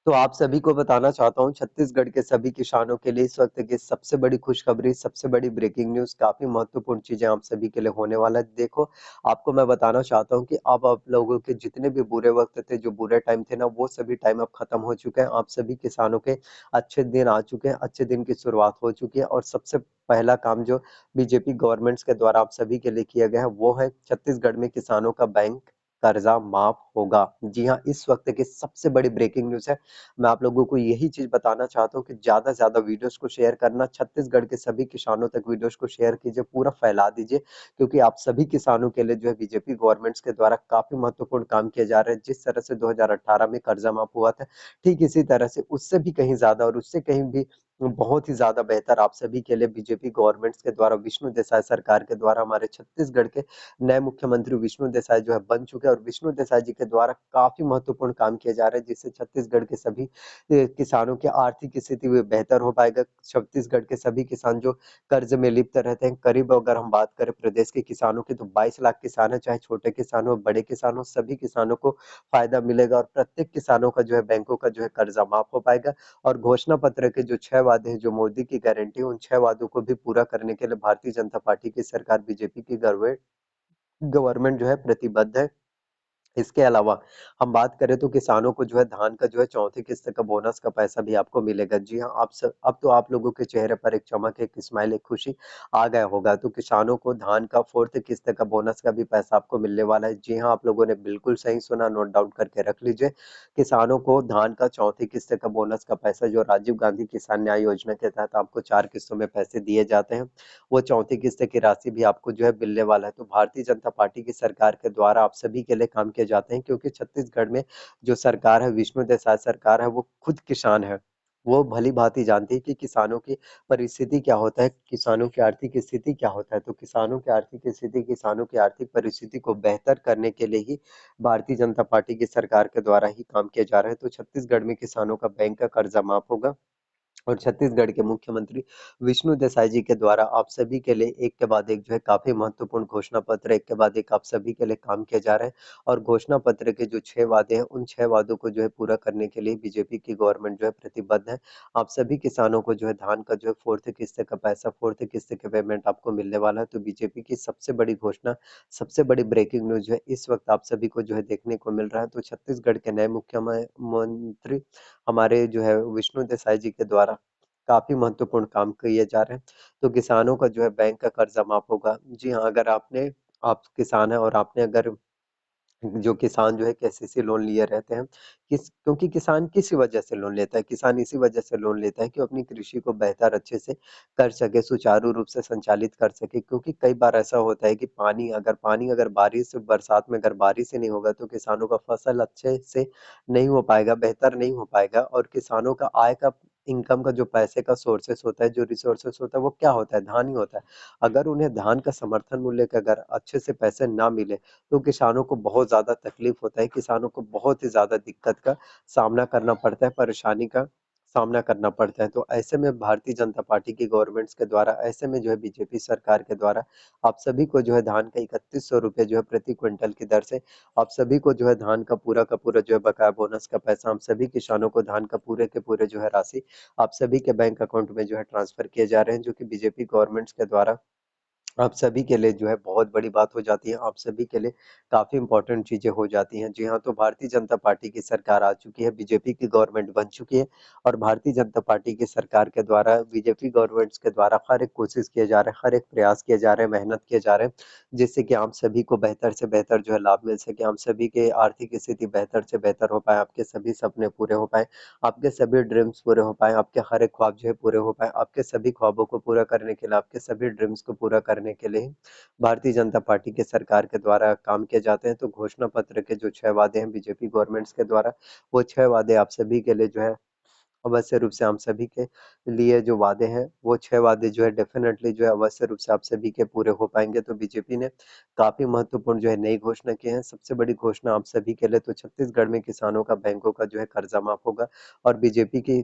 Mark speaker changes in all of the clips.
Speaker 1: तो आप सभी को बताना चाहता हूँ छत्तीसगढ़ के सभी किसानों के लिए इस वक्त की सबसे बड़ी खुशखबरी, सबसे बड़ी ब्रेकिंग न्यूज़, काफ़ी महत्वपूर्ण चीज़ें आप सभी के लिए होने वाला है। देखो, आपको मैं बताना चाहता हूँ कि अब आप लोगों के जितने भी बुरे वक़्त थे, जो बुरे टाइम थे ना, वो सभी टाइम अब खत्म हो चुके हैं। आप सभी किसानों के अच्छे दिन आ चुके हैं, अच्छे दिन की शुरुआत हो चुकी है और सबसे पहला काम जो बीजेपी गवर्नमेंट्स के द्वारा आप सभी के लिए किया गया है, वो है छत्तीसगढ़ में किसानों का बैंक कर्जा माफ होगा। जी हाँ, इस वक्त की सबसे बड़ी ब्रेकिंग न्यूज़ है। मैं आप लोगों को यही चीज बताना चाहता हूँ कि ज्यादा से ज्यादा वीडियोस को शेयर करना, छत्तीसगढ़ के सभी किसानों तक वीडियोस को शेयर कीजिए, पूरा फैला दीजिए, क्योंकि आप सभी किसानों के लिए जो है बीजेपी गवर्नमेंट्स के द्वारा काफी महत्वपूर्ण काम किए जा रहे हैं। जिस तरह से 2018 में कर्जा माफ हुआ था, ठीक इसी तरह से उससे भी कहीं ज्यादा और उससे कहीं भी बहुत ही ज्यादा बेहतर आप सभी के लिए बीजेपी गवर्नमेंट्स के द्वारा, विष्णु देसाई सरकार के द्वारा, हमारे छत्तीसगढ़ के नए मुख्यमंत्री विष्णु देसाई जो है बन चुके हैं और विष्णु देसाई जी के द्वारा काफी महत्वपूर्ण काम किए जा रहे हैं, जिससे छत्तीसगढ़ के सभी किसानों की आर्थिक स्थिति भी बेहतर हो पाएगा। छत्तीसगढ़ के सभी किसान जो कर्ज में लिप्त रहते हैं, करीब अगर हम बात करें प्रदेश के किसानों की, तो 22 लाख किसान है, चाहे छोटे किसान हो बड़े किसान हो, सभी किसानों को फायदा मिलेगा और प्रत्येक किसानों का जो है बैंकों का जो है कर्जा माफ हो पाएगा। और घोषणा पत्र के जो 6 वादे हैं, जो मोदी की गारंटी है, उन 6 वादों को भी पूरा करने के लिए भारतीय जनता पार्टी की सरकार, बीजेपी की गवर्नमेंट जो है प्रतिबद्ध है। इसके अलावा हम बात करें तो किसानों को जो है धान का जो है चौथी किस्त का बोनस का पैसा भी आपको मिलेगा। जी हाँ, अब तो आप लोगों के चेहरे पर एक चमक, एक स्माइल, एक खुशी आ गया होगा। तो किसानों को धान का फोर्थ किस्त का बोनस का भी पैसा आपको मिलने वाला है। जी हाँ, आप लोगों ने बिल्कुल सही सुना, नोट डाउन करके रख लीजिए। किसानों को धान का चौथी किस्त का बोनस का पैसा, जो राजीव गांधी किसान न्याय योजना के तहत आपको 4 किस्तों में पैसे दिए जाते हैं, वो चौथी किस्त की राशि भी आपको जो है मिलने वाला है। तो भारतीय जनता पार्टी की सरकार के द्वारा आप सभी के लिए काम किए जाते हैं, क्योंकि छत्तीसगढ़ में जो सरकार है, विष्णु देसाई सरकार है, वो खुद किसान है। वो भली भांति जानती है कि किसानों की परिस्थिति क्या होता है, किसानों की आर्थिक स्थिति क्या होता है। तो किसानों की आर्थिक स्थिति, किसानों की आर्थिक परिस्थिति को बेहतर करने के लिए ही भारतीय जनता पार्टी की सरकार के द्वारा ही काम किया जा रहा है। तो छत्तीसगढ़ में किसानों का बैंक का कर्जा माफ होगा और छत्तीसगढ़ के मुख्यमंत्री विष्णु देसाई जी के द्वारा आप सभी के लिए एक के बाद एक जो है काफी महत्वपूर्ण घोषणा पत्र, एक के बाद एक आप सभी के लिए काम किए जा रहे हैं। और घोषणा पत्र के जो 6 वादे हैं, उन 6 वादों को जो है पूरा करने के लिए बीजेपी की गवर्नमेंट जो है प्रतिबद्ध है। आप सभी किसानों को जो है धान का जो है फोर्थ किस्त का पैसा, फोर्थ किस्त के पेमेंट आपको मिलने वाला है। तो बीजेपी की सबसे बड़ी घोषणा, सबसे बड़ी ब्रेकिंग न्यूज जो है इस वक्त आप सभी को जो है देखने को मिल रहा है। तो छत्तीसगढ़ के नए मुख्यमंत्री हमारे जो है विष्णु देसाई जी के द्वारा काफी महत्वपूर्ण काम किए जा रहे हैं। तो किसानों का जो है बैंक का कर्जा माफ होगा। जी हाँ, अगर आप किसान हैं और आपने अगर जो किसान जो है केसीसी लोन लिए रहते हैं, क्योंकि किसान किस वजह से लोन लेता है, किसान इसी वजह से लोन लेता है कि वो अपनी कृषि को बेहतर अच्छे से कर सके, सुचारू रूप से संचालित कर सके। क्योंकि कई बार ऐसा होता है कि पानी अगर बारिश बरसात में अगर बारिश ही नहीं होगा, तो किसानों का फसल अच्छे से नहीं हो पाएगा, बेहतर नहीं हो पाएगा। और किसानों का आय का, इनकम का जो पैसे का सोर्सेस होता है, जो रिसोर्सेस होता है, वो क्या होता है? धान ही होता है। अगर उन्हें धान का समर्थन मूल्य के अगर अच्छे से पैसे ना मिले, तो किसानों को बहुत ज़्यादा तकलीफ होता है, किसानों को बहुत ही ज़्यादा दिक्कत का सामना करना पड़ता है, परेशानी का सामना करना पड़ता है। तो ऐसे में भारतीय जनता पार्टी की गवर्नमेंट्स के द्वारा, ऐसे में जो है बीजेपी सरकार के द्वारा आप सभी को जो है धान का 3100 रुपये जो है प्रति क्विंटल की दर से आप सभी को जो है धान का पूरा जो है बकाया बोनस का पैसा, हम सभी किसानों को धान का पूरे के पूरे जो है राशि आप सभी के बैंक अकाउंट में जो है ट्रांसफर किए जा रहे हैं, जो कि बीजेपी गवर्नमेंट्स के द्वारा आप सभी के लिए जो है बहुत बड़ी बात हो जाती है, आप सभी के लिए काफ़ी इम्पोर्टेंट चीज़ें हो जाती हैं। जी हाँ, तो भारतीय जनता पार्टी की सरकार आ चुकी है, बीजेपी की गवर्नमेंट बन चुकी है और भारतीय जनता पार्टी की सरकार के द्वारा, बीजेपी गवर्नमेंट्स के द्वारा हर एक कोशिश किए जा रहे हैं, हर एक प्रयास किए जा रहे हैं, मेहनत किए जा रहे हैं, जिससे कि आप सभी को बेहतर से बेहतर जो है लाभ मिल सके, आप सभी के आर्थिक स्थिति बेहतर से बेहतर हो पाए, आपके सभी सपने पूरे हो पाए, आपके सभी ड्रीम्स पूरे हो पाए, आपके हर एक ख्वाब जो है पूरे हो पाए। आपके सभी ख्वाबों को पूरा करने के लिए, आपके सभी ड्रीम्स को पूरा करने के लिए भारतीय जनता पार्टी के सरकार के द्वारा काम किए जाते हैं। तो घोषणा पत्र के जो 6 वादे हैं बीजेपी गवर्नमेंट्स के द्वारा, वो 6 वादे आप सभी के लिए जो है अवश्य रूप से, हम सभी के लिए जो वादे हैं, वो 6 वादे जो है डेफिनेटली जो है अवश्य रूप से आप सभी के पूरे हो पाएंगे। तो बीजेपी ने काफी महत्वपूर्ण जो है नई घोषणा की है। सबसे बड़ी घोषणा आप सभी के लिए, तो छत्तीसगढ़ में किसानों का बैंकों का जो है कर्जा माफ होगा और बीजेपी की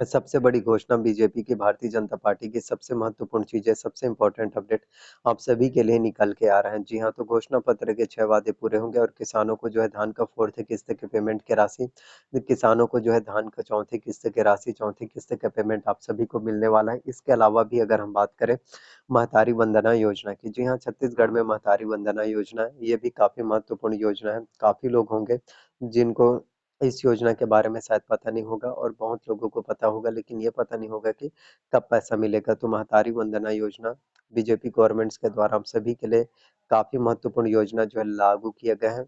Speaker 1: सबसे बड़ी घोषणा बीजेपी की, भारतीय जनता पार्टी की सबसे महत्वपूर्ण चीज़ें, सबसे इम्पोर्टेंट अपडेट आप सभी के लिए निकल के आ रहा है। जी हाँ, तो घोषणा पत्र के 6 वादे पूरे होंगे और किसानों को जो है धान का 4th किस्त की पेमेंट की राशि, किसानों को जो है धान का 4थी किस्त की राशि, 4थी किस्त का पेमेंट आप सभी को मिलने वाला है। इसके अलावा भी अगर हम बात करें महतारी वंदना योजना की, जी हाँ, छत्तीसगढ़ में महतारी वंदना योजना है, ये भी काफ़ी महत्वपूर्ण योजना है। काफ़ी लोग होंगे जिनको इस योजना के बारे में शायद पता नहीं होगा और बहुत लोगों को पता होगा, लेकिन ये पता नहीं होगा कि कब पैसा मिलेगा। तो महतारी वंदना योजना बीजेपी गवर्नमेंट्स के द्वारा हम सभी के लिए काफ़ी महत्वपूर्ण योजना जो है लागू किया गया है।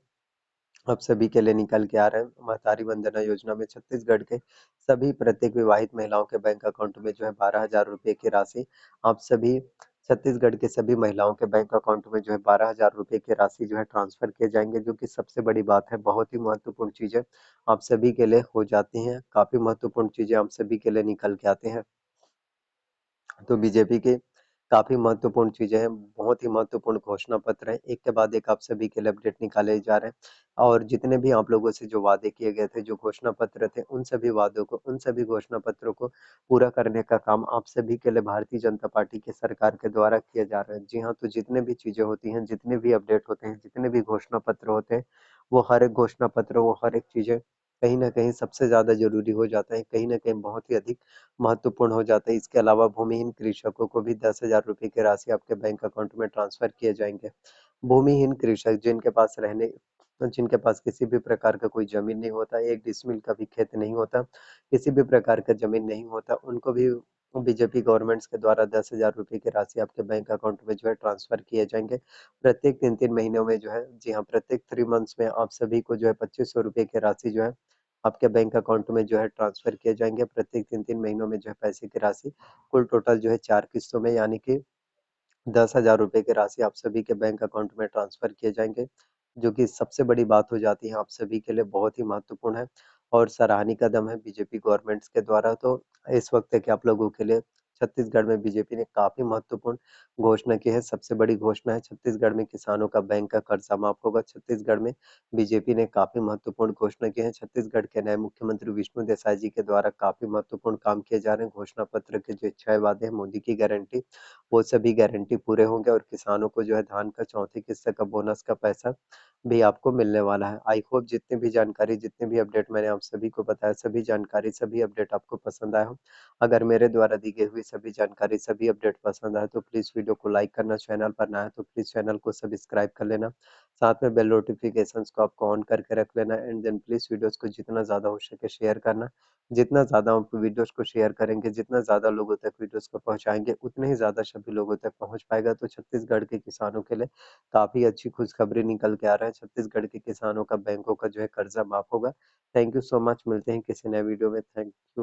Speaker 1: आप सभी के लिए निकल के आ रहे हैं। महतारी वंदना योजना में छत्तीसगढ़ के सभी प्रत्येक विवाहित महिलाओं के बैंक अकाउंट में जो है 12,000 रुपए की राशि, आप सभी छत्तीसगढ़ के सभी महिलाओं के बैंक अकाउंट में जो है 12,000 रुपए की राशि जो है ट्रांसफर किए जाएंगे, जो कि सबसे बड़ी बात है। बहुत ही महत्वपूर्ण चीजें आप सभी के लिए हो जाती हैं, काफी महत्वपूर्ण चीजें आप सभी के लिए निकल के आते हैं। तो बीजेपी के काफी महत्वपूर्ण चीजें हैं, बहुत ही महत्वपूर्ण घोषणा पत्र है, एक के बाद एक आप सभी के लिए अपडेट निकाले जा रहे हैं। और जितने भी आप लोगों से जो वादे किए गए थे, जो घोषणा पत्र थे, उन सभी वादों को, उन सभी घोषणा पत्रों को पूरा करने का काम आप सभी के लिए भारतीय जनता पार्टी की सरकार के द्वारा किया जा रहा है। जी हाँ, तो जितने भी चीजें होती हैं, जितने भी अपडेट होते हैं, जितने भी घोषणा पत्र होते हैं, वो हर एक घोषणा पत्र, वो हर एक चीजें कहीं ना कहीं सबसे ज्यादा जरूरी हो जाता है, कहीं ना कहीं बहुत ही अधिक महत्वपूर्ण हो जाता है। इसके अलावा भूमिहीन कृषकों को भी 10,000 रुपए की राशि आपके बैंक अकाउंट में ट्रांसफर किए जाएंगे। भूमिहीन कृषक जिनके पास किसी भी प्रकार का कोई जमीन नहीं होता, 1 डिसमिल का भी खेत नहीं होता, किसी भी प्रकार का जमीन नहीं होता, उनको भी बीजेपी गवर्नमेंट्स के द्वारा 10,000 रुपए की राशि आपके बैंक अकाउंट में जो है ट्रांसफर किए जाएंगे प्रत्येक 3-3 महीनों में जो है। जी हाँ, प्रत्येक 3 मंथ्स में आप सभी को जो है 2500 रुपए की राशि जो है आपके बैंक अकाउंट में जो है ट्रांसफर किए जाएंगे प्रत्येक 3-3 महीनों में जो है पैसे की राशि। कुल टोटल जो है 4 किस्तों में, यानी कि 10,000 रुपए की राशि आप सभी के बैंक अकाउंट में ट्रांसफर किए जाएंगे, जो कि सबसे बड़ी बात हो जाती है, आप सभी के लिए बहुत ही महत्वपूर्ण है और सराहनीय कदम है बीजेपी गवर्नमेंट्स के द्वारा। तो इस वक्त के आप लोगों के लिए छत्तीसगढ़ में बीजेपी ने काफी महत्वपूर्ण घोषणा की है। सबसे बड़ी घोषणा है, छत्तीसगढ़ में किसानों का बैंक का कर्जा माफ होगा। छत्तीसगढ़ में बीजेपी ने काफी महत्वपूर्ण घोषणा की है। छत्तीसगढ़ के नए मुख्यमंत्री विष्णु देसाई जी के द्वारा काफी महत्वपूर्ण काम किए जा रहे हैं। घोषणा पत्र के जो 6 वादे हैं, मोदी की गारंटी, वो सभी गारंटी पूरे होंगे और किसानों को जो है धान का 4थी किस्त का बोनस का पैसा भी आपको मिलने वाला है। आई होप जितनी भी जानकारी, जितने भी अपडेट मैंने आप सभी को बताया, सभी जानकारी, सभी अपडेट आपको पसंद आया हो। अगर मेरे द्वारा दी गई हुई सभी जानकारी, सभी अपडेट पसंद आए तो प्लीज वीडियो को लाइक करना, चैनल पर नया है तो प्लीज चैनल को सब्सक्राइब कर लेना, साथ में बेल नोटिफिकेशंस को आपको ऑन करके रख लेना एंड देन प्लीज वीडियोस को जितना ज्यादा हो सके शेयर करना। जितना ज़्यादा आप वीडियोस को शेयर करेंगे, जितना ज़्यादा लोगों तक वीडियोस को पहुँचाएँगे, उतने ही ज़्यादा सभी लोगों तक पहुँच पाएगा। तो छत्तीसगढ़ के किसानों के लिए काफ़ी अच्छी खुशखबरी निकल के आ रहा है। छत्तीसगढ़ के किसानों का बैंकों का जो है कर्जा माफ होगा। थैंक यू सो मच, मिलते हैं किसी नए वीडियो में। Thank you.